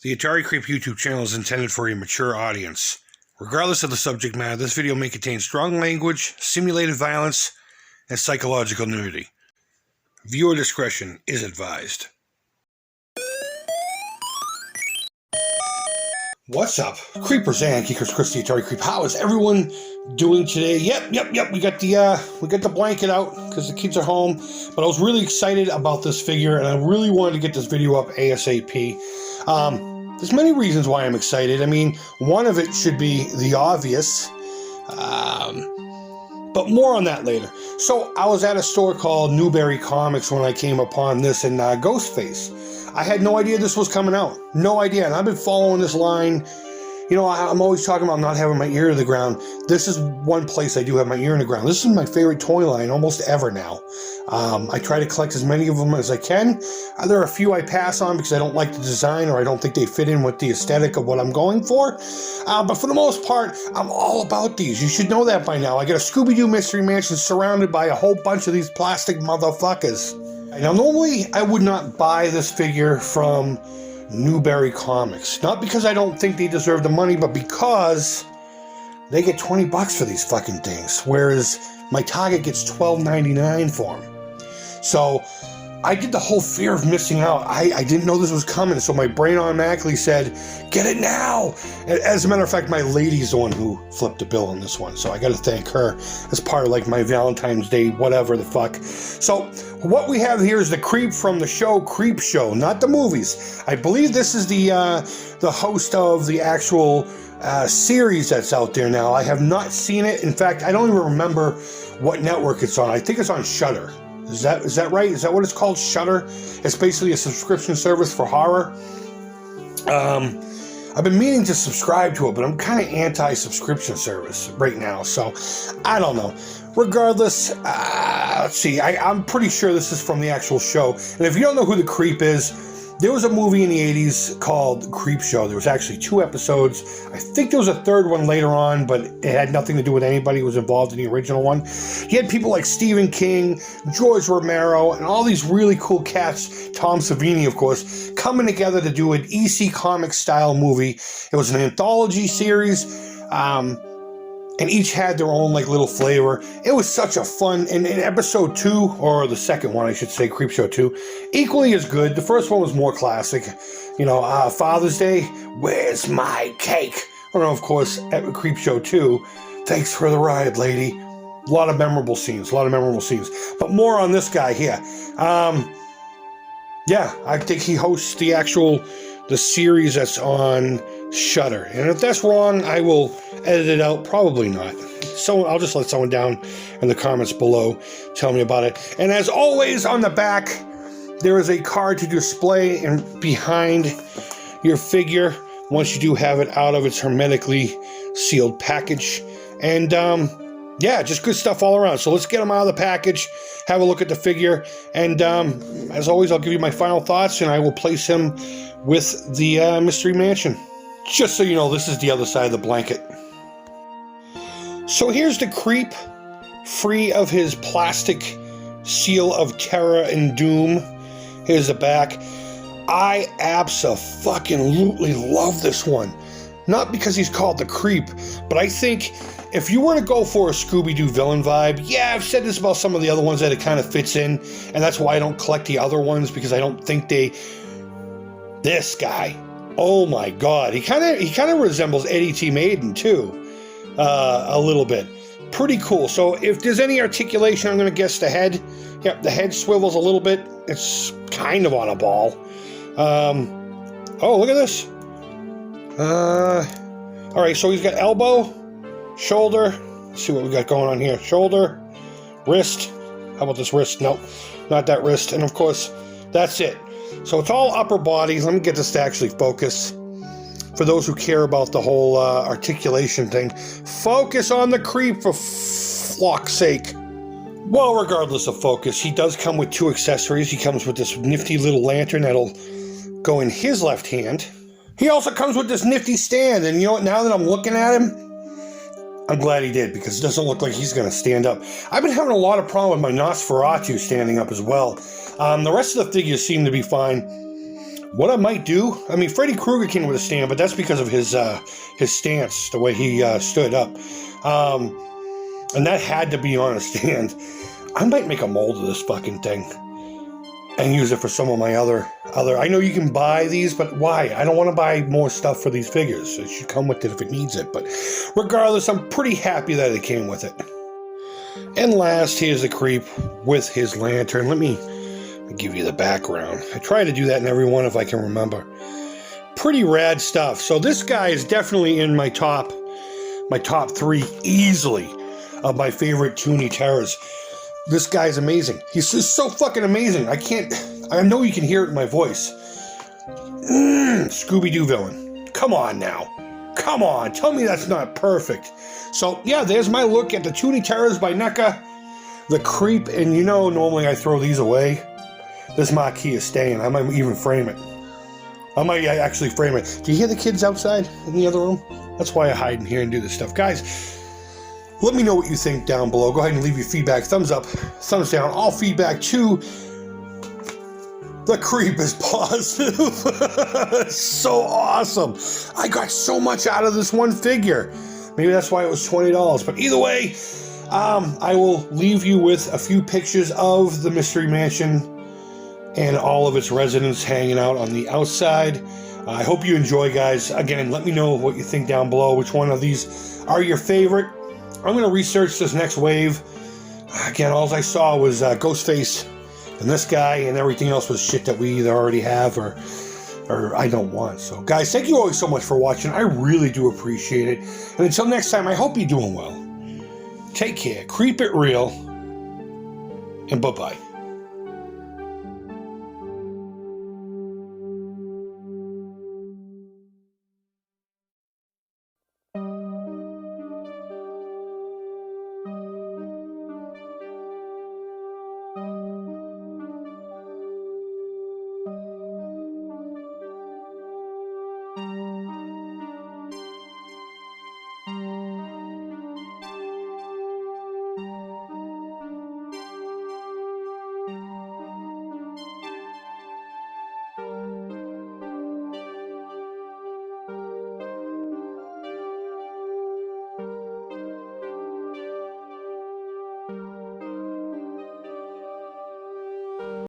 The Atari Creep YouTube channel is intended for a mature audience. Regardless of the subject matter, this video may contain strong language, simulated violence, and psychological nudity. Viewer discretion is advised. What's up? Creepers and Geekers, Chris, the Atari Creep. How is everyone doing today? Yep. We got the blanket out because the kids are home. But I was really excited about this figure, and I really wanted to get this video up ASAP. There's many reasons why I'm excited. I mean, one of it should be the obvious, but more on that later. So I was at a store called Newberry Comics when I came upon this in Ghostface. I had no idea this was coming out. No idea. And I've been following this line. You know, I'm always talking about not having my ear to the ground. This is one place I do have my ear in the ground. This is my favorite toy line almost ever now. I try to collect as many of them as I can. There are a few I pass on because I don't like the design or I don't think they fit in with the aesthetic of what I'm going for. But for the most part, I'm all about these. You should know that by now. I got a Scooby-Doo Mystery Mansion surrounded by a whole bunch of these plastic motherfuckers. Now, normally I would not buy this figure from Newberry Comics. Not because I don't think they deserve the money, but because they get 20 bucks for these fucking things, whereas my Target gets $12.99 for them. So I did the whole fear of missing out. I didn't know this was coming, so my brain automatically said, get it now. As a matter of fact, my lady's the one who flipped the bill on this one, so I got to thank her as part of like my Valentine's Day, whatever the fuck. So what we have here is the Creep from the show Creep Show, not the movies. I believe this is the host of the actual series that's out there now. I have not seen it. In fact, I don't even remember what network it's on. I think it's on Shudder. Is that right? Is that what it's called? Shudder? It's basically a subscription service for horror. I've been meaning to subscribe to it, but I'm kind of anti-subscription service right now, so I don't know. Regardless, let's see. I'm pretty sure this is from the actual show. And if you don't know who the Creep is, there was a movie in the 80s called Creep Show. There was actually 2 episodes. I think there was a 3rd one later on, but it had nothing to do with anybody who was involved in the original one. You had people like Stephen King, George Romero, and all these really cool cats, Tom Savini, of course, coming together to do an EC Comics style movie. It was an anthology series. And each had their own like little flavor. It was such a fun, and in episode 2, or the second one I should say, Creep Show 2, equally as good. The first one was more classic. You know, Father's Day, where's my cake? Or of course, at Creep Show 2, thanks for the ride, lady. A lot of memorable scenes. But more on this guy here. Yeah, I think he hosts the series that's on Shudder. And if that's wrong, I will edit it out. Probably not. So I'll just let someone down in the comments below tell me about it. And as always, on the back, there is a card to display and behind your figure once you do have it out of its hermetically sealed package. And yeah, just good stuff all around. So let's get them out of the package, have a look at the figure, and as always, I'll give you my final thoughts, and I will place him with the Mystery Mansion. Just so you know, this is the other side of the blanket. So here's the Creep, free of his plastic seal of terror and doom. Here's the back. I abso-fucking-lutely love this one. Not because he's called the Creep, but I think if you were to go for a Scooby-Doo villain vibe, yeah, I've said this about some of the other ones that it kind of fits in, and that's why I don't collect the other ones, because I don't think they... This guy, oh my god, he kind of resembles Eddie T. Maiden too, a little bit. Pretty cool. So if there's any articulation, I'm going to guess the head. Yep, the head swivels a little bit. It's kind of on a ball. Oh, look at this. All right, so he's got elbow, shoulder. Let's see what we got going on here. Shoulder, wrist. How about this wrist? Nope, not that wrist. And of course, that's it. So it's all upper body. Let me get this to actually focus. For those who care about the whole articulation thing, focus on the Creep for flock's sake. Well, regardless of focus, he does come with 2 accessories. He comes with this nifty little lantern that'll go in his left hand. He also comes with this nifty stand, and you know what, now that I'm looking at him, I'm glad he did, because it doesn't look like he's going to stand up. I've been having a lot of problem with my Nosferatu standing up as well. The rest of the figures seem to be fine. What I might do, I mean, Freddy Krueger came with a stand, but that's because of his stance, the way he stood up. And that had to be on a stand. I might make a mold of this fucking thing and use it for some of my other. I know you can buy these, but why? I don't want to buy more stuff for these figures. It should come with it if it needs it. But regardless, I'm pretty happy that it came with it. And last, here's the Creep with his lantern. Let me give you the background. I try to do that in every one if I can remember. Pretty rad stuff. So this guy is definitely in my top 3 easily of my favorite Toony terrors. This guy's amazing. He's just so fucking amazing. I know you can hear it in my voice. Scooby-Doo villain. Come on now. Come on. Tell me that's not perfect. So yeah, there's my look at the Toony terrors by NECA. The Creep, and you know, normally I throw these away. This marquee is staying. I might even frame it. I might actually frame it. Do you hear the kids outside in the other room? That's why I hide in here and do this stuff. Guys, let me know what you think down below. Go ahead and leave your feedback. Thumbs up, thumbs down. All feedback to the Creep is positive. So awesome. I got so much out of this one figure. Maybe that's why it was $20. But either way, I will leave you with a few pictures of the Mystery Mansion and all of its residents hanging out on the outside. I hope you enjoy, guys. Again, let me know what you think down below. Which one of these are your favorite? I'm going to research this next wave. Again, all I saw was Ghostface and this guy, and everything else was shit that we either already have or I don't want. So, guys, thank you always so much for watching. I really do appreciate it. And until next time, I hope you're doing well. Take care. Creep it real. And bye-bye.